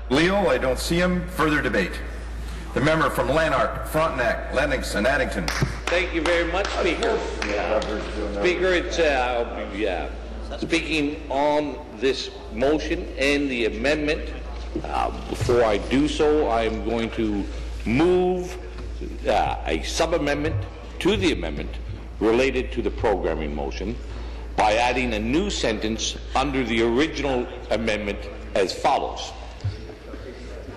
Leo, I don't see him. Further debate. The member from Lanark-Frontenac-Lennox and Addington. Thank you very much, Speaker. Speaker, it's speaking on this motion and the amendment. Before I do so, I am going to move a sub-amendment to the amendment related to the programming motion by adding a new sentence under the original amendment as follows.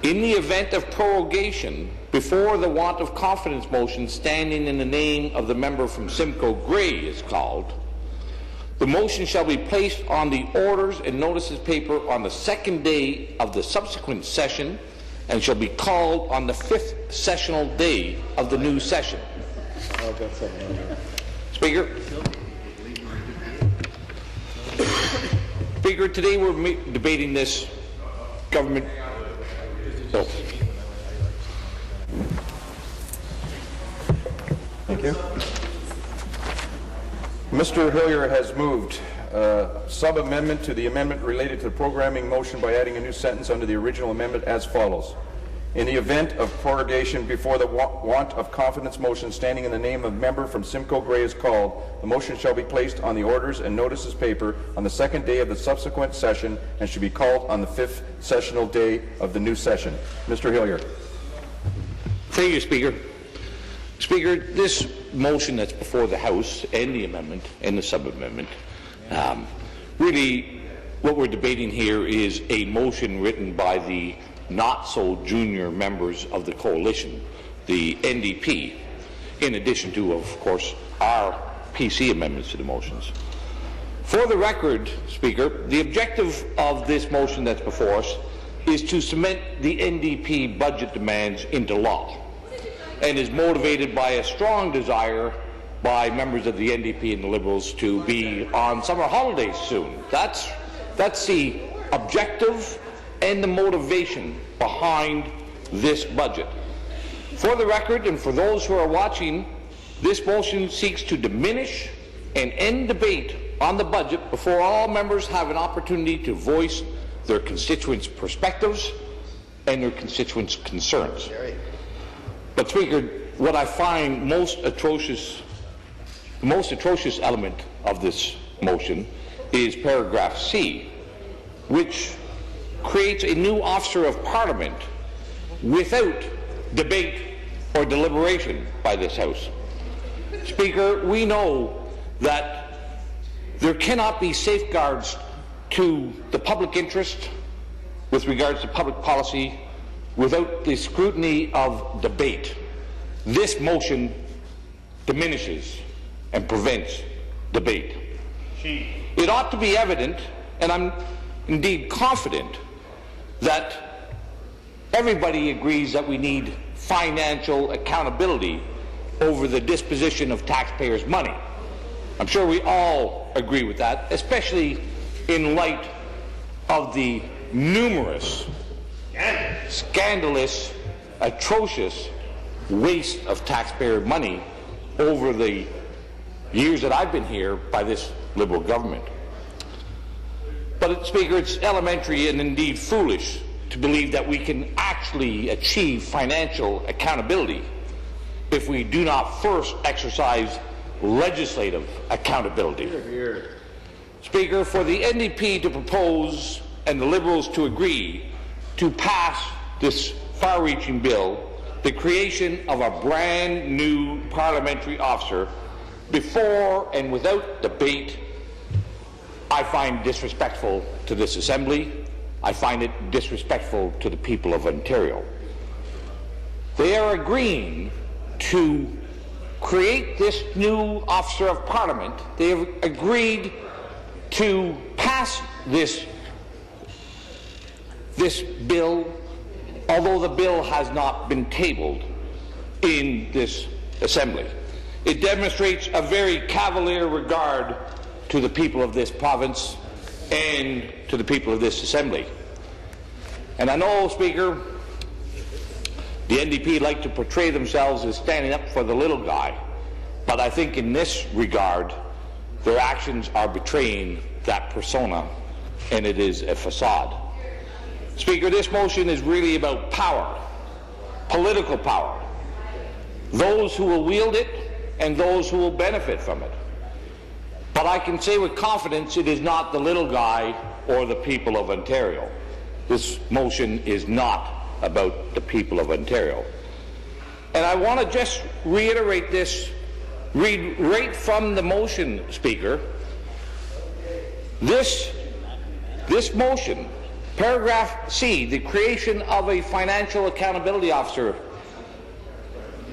In the event of prorogation, before the want of confidence motion standing in the name of the member from Simcoe Grey is called, the motion shall be placed on the orders and notices paper on the second day of the subsequent session and shall be called on the 5th sessional day of the new session. Speaker. Speaker, today we're debating this government bill. Thank you. Mr. Hillier has moved sub-amendment to the amendment related to the programming motion by adding a new sentence under the original amendment as follows. In the event of prorogation before the want of confidence motion standing in the name of member from Simcoe Grey is called, the motion shall be placed on the orders and notices paper on the second day of the subsequent session and should be called on the 5th sessional day of the new session. Mr. Hillier. Thank you, Speaker. Speaker, this motion that's before the House and the amendment and the sub-amendment, really what we're debating here is a motion written by the not-so-junior members of the coalition, the NDP, in addition to, of course, our PC amendments to the motions. For the record, Speaker, the objective of this motion that's before us is to cement the NDP budget demands into law and is motivated by a strong desire by members of the NDP and the Liberals to be on summer holidays soon. That's the objective and the motivation behind this budget. For the record, and for those who are watching, this motion seeks to diminish and end debate on the budget before all members have an opportunity to voice their constituents' perspectives and their constituents' concerns. But, Speaker, what I find the most atrocious element of this motion is paragraph C, which creates a new officer of Parliament without debate or deliberation by this House. Speaker, we know that there cannot be safeguards to the public interest with regards to public policy without the scrutiny of debate. This motion diminishes and prevents debate. It ought to be evident, and I'm indeed confident, that everybody agrees that we need financial accountability over the disposition of taxpayers' money. I'm sure we all agree with that, especially in light of the numerous, scandalous, atrocious waste of taxpayer money over the years that I've been here by this Liberal government. But, Speaker, it's elementary and indeed foolish to believe that we can actually achieve financial accountability if we do not first exercise legislative accountability. Speaker, for the NDP to propose and the Liberals to agree to pass this far-reaching bill, the creation of a brand new parliamentary officer, before and without debate, I find disrespectful to this Assembly. I find it disrespectful to the people of Ontario. They are agreeing to create this new officer of Parliament. They have agreed to pass this bill, although the bill has not been tabled in this Assembly. It demonstrates a very cavalier regard to the people of this province and to the people of this Assembly. And I know, Speaker, the NDP like to portray themselves as standing up for the little guy, but I think in this regard their actions are betraying that persona, and it is a facade. Speaker, this motion is really about power, political power, those who will wield it and those who will benefit from it. But I can say with confidence it is not the little guy or the people of Ontario. This motion is not about the people of Ontario. And I want to just reiterate this, read right from the motion, Speaker. This motion, paragraph C, the creation of a financial accountability officer,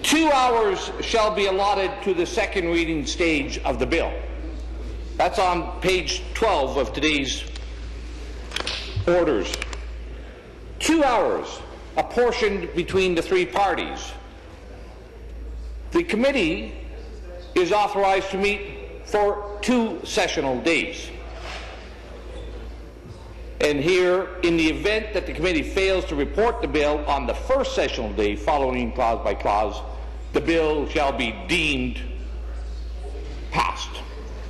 2 hours shall be allotted to the second reading stage of the bill. That's on page 12 of today's orders. 2 hours apportioned between the three parties. The committee is authorized to meet for 2 sessional days. And here, in the event that the committee fails to report the bill on the first sessional day following clause by clause, the bill shall be deemed passed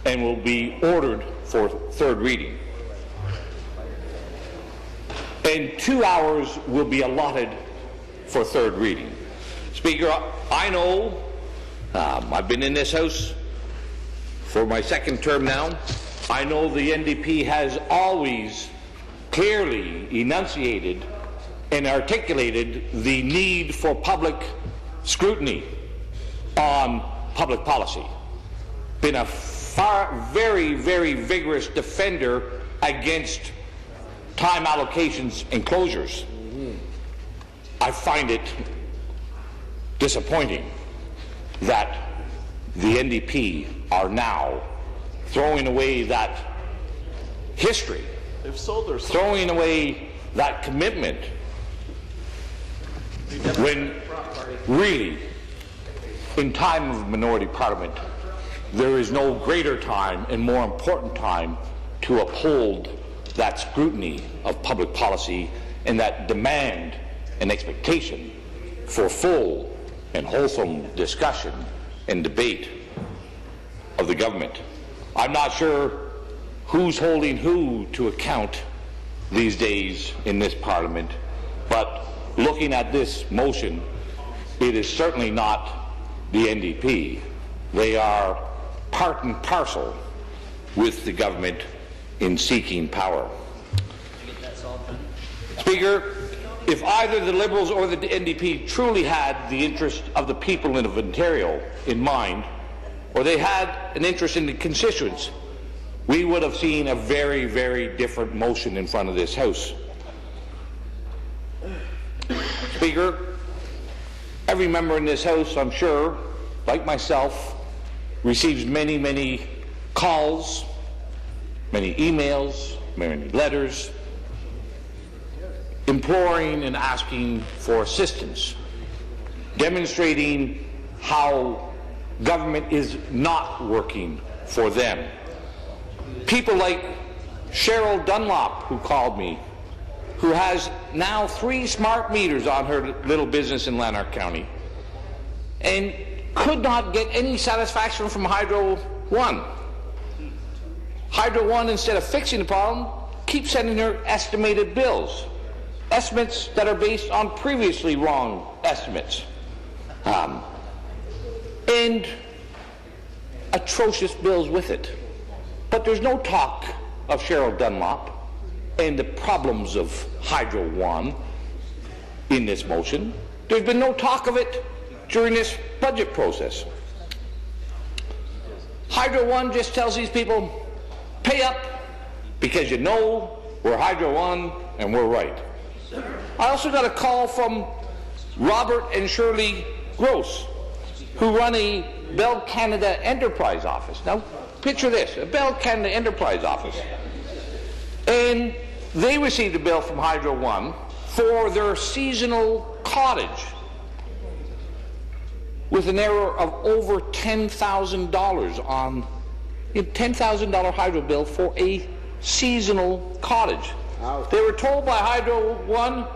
and will be ordered for third reading. And 2 hours will be allotted for third reading. Speaker, I know, I've been in this House for my second term now. I know the NDP has always clearly enunciated and articulated the need for public scrutiny on public policy. Been a very, very vigorous defender against time allocations and closures. I find it disappointing that the NDP are now throwing away that history, throwing away that commitment, when really, in time of minority parliament, there is no greater time and more important time to uphold that scrutiny of public policy and that demand and expectation for full and wholesome discussion and debate of the government. I'm not sure who's holding who to account these days in this Parliament, but looking at this motion, it is certainly not the NDP. They are part and parcel with the government in seeking power. Speaker, if either the Liberals or the NDP truly had the interest of the people of Ontario in mind, or they had an interest in the constituents, we would have seen a very, very different motion in front of this House. Speaker, every member in this House, I'm sure, like myself, receives many, many calls, many emails, many letters, imploring and asking for assistance, demonstrating how government is not working for them. People like Cheryl Dunlop, who called me, who has now 3 smart meters on her little business in Lanark County, and could not get any satisfaction from Hydro One. Hydro One, instead of fixing the problem, keeps sending her estimated bills, estimates that are based on previously wrong estimates, and atrocious bills with it. But there's no talk of Cheryl Dunlop and the problems of Hydro One in this motion. There's been no talk of it during this budget process. Hydro One just tells these people, pay up because you know we're Hydro One and we're right. I also got a call from Robert and Shirley Gross, who run a Bell Canada Enterprise office. Now, picture this, a Bell Canada Enterprise office. And they received a bill from Hydro One for their seasonal cottage with an error of over $10,000 on a $10,000 hydro bill for a seasonal cottage. Wow. They were told by Hydro One,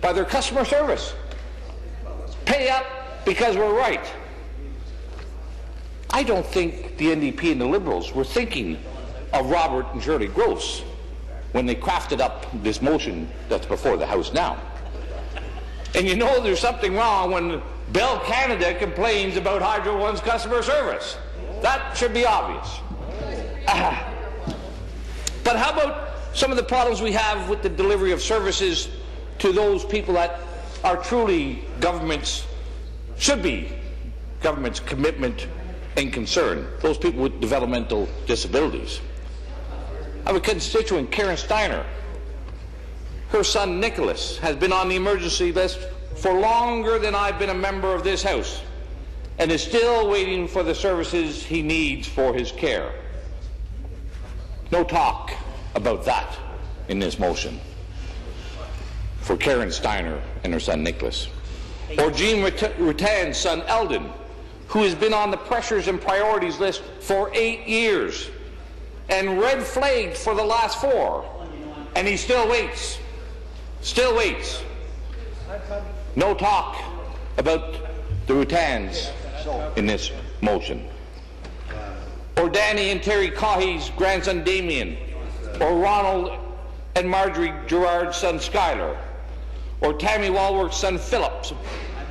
by their customer service, pay up because we're right. I don't think the NDP and the Liberals were thinking of Robert and Shirley Gross when they crafted up this motion that's before the House now. And you know there's something wrong when Bell Canada complains about Hydro One's customer service. That should be obvious. But how about some of the problems we have with the delivery of services to those people that are truly should be government's commitment and concern, those people with developmental disabilities? I have a constituent, Karen Steiner. Her son, Nicholas, has been on the emergency list for longer than I've been a member of this House and is still waiting for the services he needs for his care. No talk about that in this motion for Karen Steiner and her son, Nicholas. Or Jean Rutan's son, Eldon, who has been on the pressures and priorities list for 8 years and red flagged for the last 4, and he still waits. Still waits. No talk about the Rutans in this motion. Or Danny and Terry Caughey's grandson Damien, or Ronald and Marjorie Gerard's son Skylar, or Tammy Walworth's son Phillips,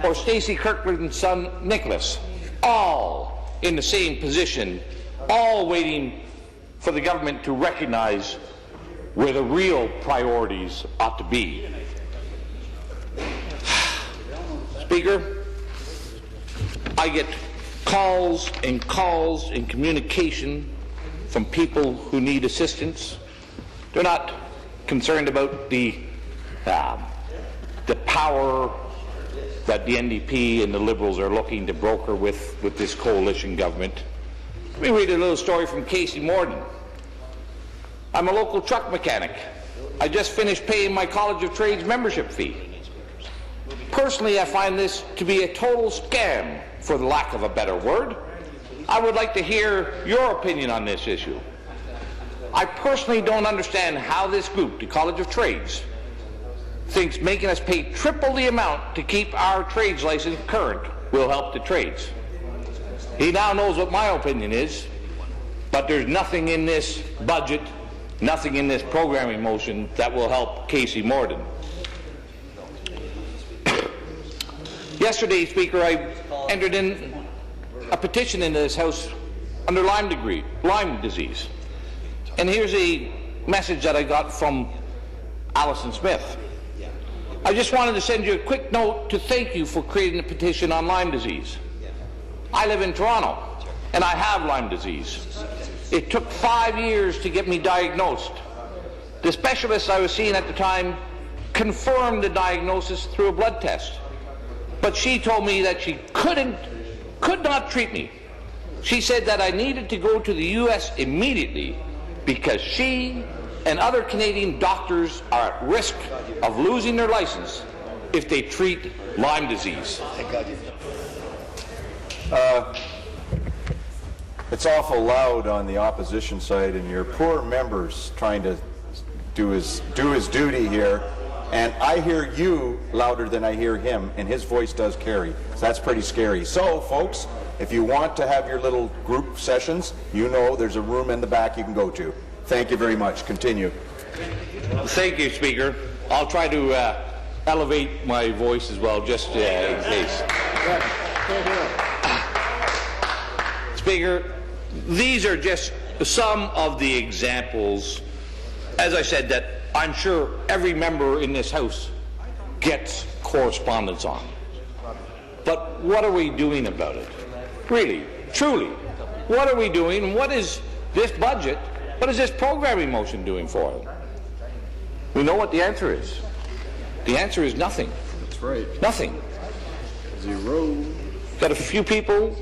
or Stacey Kirkland's son Nicholas, all in the same position, all waiting for the government to recognize where the real priorities ought to be. Speaker, I get calls and communication from people who need assistance. They're not concerned about the power that the NDP and the Liberals are looking to broker with this coalition government. Let me read a little story from Casey Morden. I'm a local truck mechanic. I just finished paying my College of Trades membership fee. Personally, I find this to be a total scam, for the lack of a better word. I would like to hear your opinion on this issue. I personally don't understand how this group, the College of Trades, thinks making us pay triple the amount to keep our trades license current will help the trades. He now knows what my opinion is, but there's nothing in this budget, nothing in this programming motion that will help Casey Morden. Yesterday, Speaker, I entered in a petition into this House under Lyme disease. And here's a message that I got from Alison Smith. I just wanted to send you a quick note to thank you for creating a petition on Lyme disease. I live in Toronto, and I have Lyme disease. It took 5 years to get me diagnosed. The specialist I was seeing at the time confirmed the diagnosis through a blood test. But she told me that she could not treat me. She said that I needed to go to the U.S. immediately because she and other Canadian doctors are at risk of losing their license if they treat Lyme disease. It's awful loud on the opposition side, and your poor member's trying to do his duty here. And I hear you louder than I hear him, and his voice does carry. So that's pretty scary. So, folks, if you want to have your little group sessions, you know there's a room in the back you can go to. Thank you very much. Continue. Thank you, Speaker. I'll try to elevate my voice as well, just in case. Speaker, these are just some of the examples, as I said, that I'm sure every member in this House gets correspondence on. But what are we doing about it? Really, truly, what are we doing? What is this budget, what is this programming motion doing for it? We know what the answer is. The answer is nothing. That's right. Nothing. Zero. Got a few people,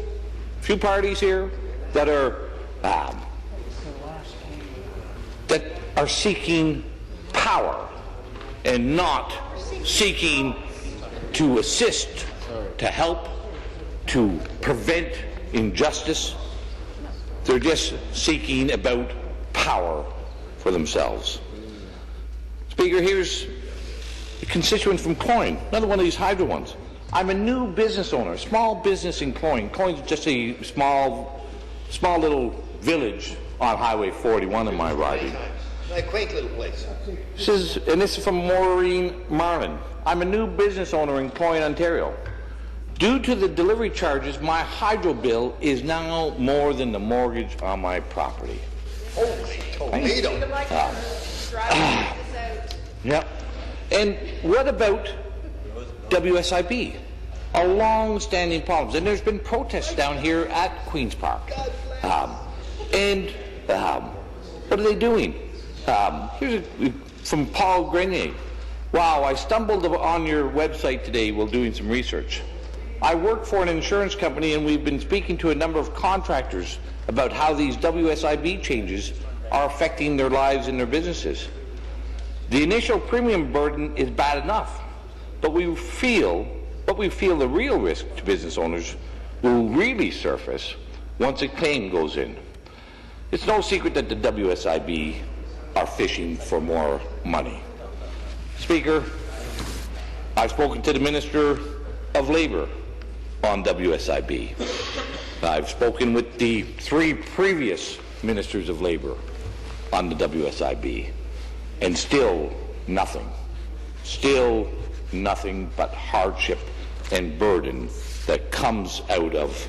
few parties here that are seeking power and not seeking to assist, to help, to prevent injustice. They're just seeking about power for themselves. Speaker, here's a constituent from Cloyne, another one of these hydro ones. I'm a new business owner, small business in Cloyne. Cloyne's just a small little village on Highway 41 in my riding. A quaint little place. This is from Maureen Marlin. I'm a new business owner in Cloyne, Ontario. Due to the delivery charges, my hydro bill is now more than the mortgage on my property. Holy tomato. Yep. And what about WSIB? A long-standing problem. And there's been protests down here at Queen's Park. What are they doing? From Paul Grenier. Wow, I stumbled on your website today while doing some research. I work for an insurance company and we've been speaking to a number of contractors about how these WSIB changes are affecting their lives and their businesses. The initial premium burden is bad enough, but we feel the real risk to business owners will really surface once a claim goes in. It's no secret that the WSIB are fishing for more money. Speaker, I've spoken to the Minister of Labour on WSIB. I've spoken with the 3 previous Ministers of Labour on the WSIB, and still nothing but hardship and burden that comes out of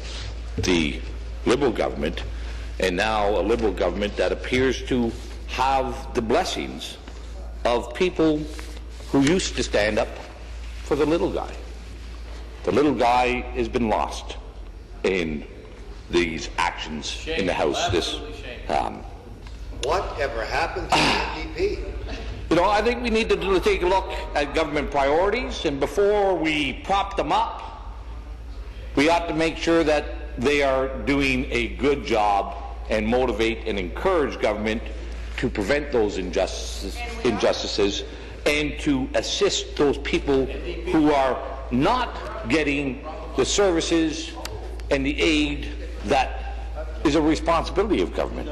the Liberal government, and now a Liberal government that appears to have the blessings of people who used to stand up for the little guy. The little guy has been lost in these actions in the House. Whatever happened to the NDP? I think we need to take a look at government priorities, and before we prop them up, we ought to make sure that they are doing a good job and motivate and encourage government to prevent those injustices and to assist those people who are not getting the services and the aid that is a responsibility of government.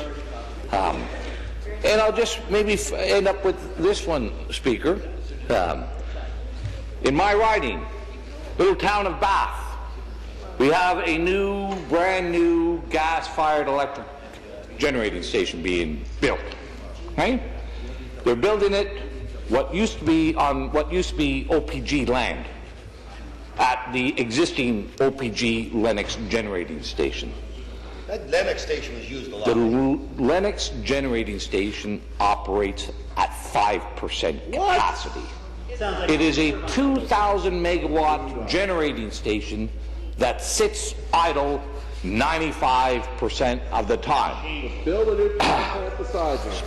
And I'll just maybe end up with this one, Speaker. In my riding, little town of Bath, we have a brand new gas-fired electric generating station being built. Right? They're building it what used to be OPG land at the existing OPG Lennox generating station. That Lennox station was used a lot. The Lennox generating station operates at 5% capacity. It is a 2,000 megawatt generating station that sits idle 95% of the time.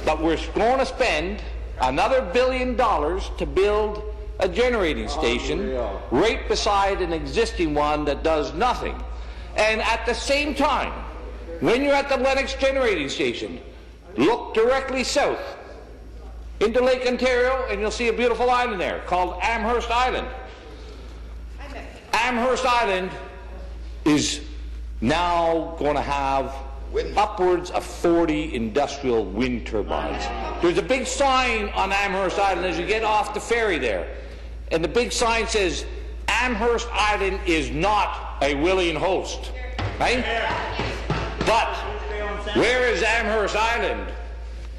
But we're going to spend another $1 billion to build a generating station right beside an existing one that does nothing. And at the same time, when you're at the Lennox generating station, look directly south into Lake Ontario and you'll see a beautiful island there called Amherst Island. Amherst Island is now going to have upwards of 40 industrial wind turbines. There's a big sign on Amherst Island as you get off the ferry there, and the big sign says Amherst Island is not a willing host, right? But where is Amherst Island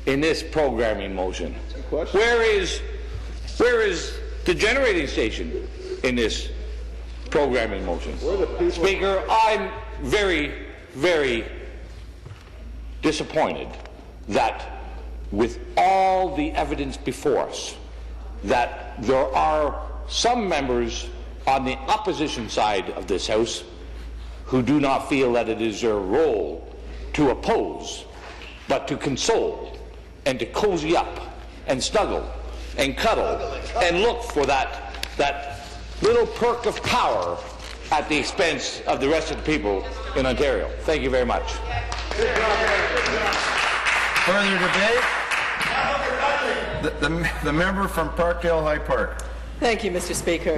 in this programming motion? Where is the generating station in this programming motion? Speaker, I'm very, very disappointed that with all the evidence before us, that there are some members on the opposition side of this House who do not feel that it is their role to oppose, but to console and to cozy up and snuggle and cuddle and look for that little perk of power at the expense of the rest of the people in Ontario. Thank you very much. Further debate? The member from Parkdale High Park. Thank you, Mr. Speaker.